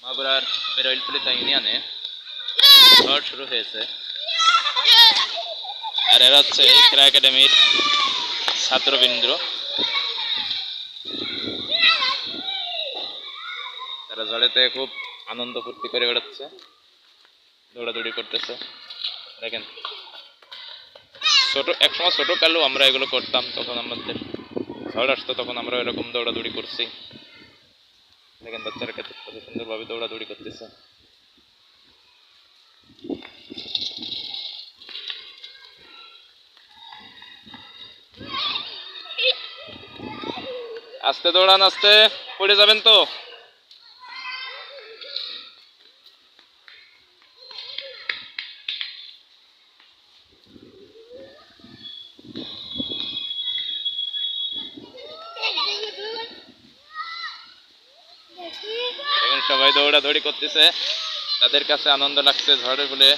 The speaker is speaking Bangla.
মাগুরার বেরইলপল্লিতা ইউনিয়নে ঝড় শুরু হয়েছে। আর এরা হচ্ছে ক্রীড়া একাডেমির ছাত্রবৃন্দ। তারা ঝড়েতে খুব আনন্দ ফুর্তি করে বেড়াচ্ছে, দৌড়াদৌড়ি করতেছে। দেখেন, একসময় ছোটকালেও আমরা এগুলো করতাম, তখন আমাদের ঝড় আসতো, তখন আমরা এরকম দৌড়াদৌড়ি করছি। দেখেন বাচ্চারা কত সুন্দরভাবে দৌড়াদৌড়ি করতেছে। আস্তে দৌড়ান, আস্তে, পড়ে যাবেন তো। সবাই দৌড়াদৌড়ি করতেছে, তাদের কাছে আনন্দ লাগছে ঝড়ে বলে।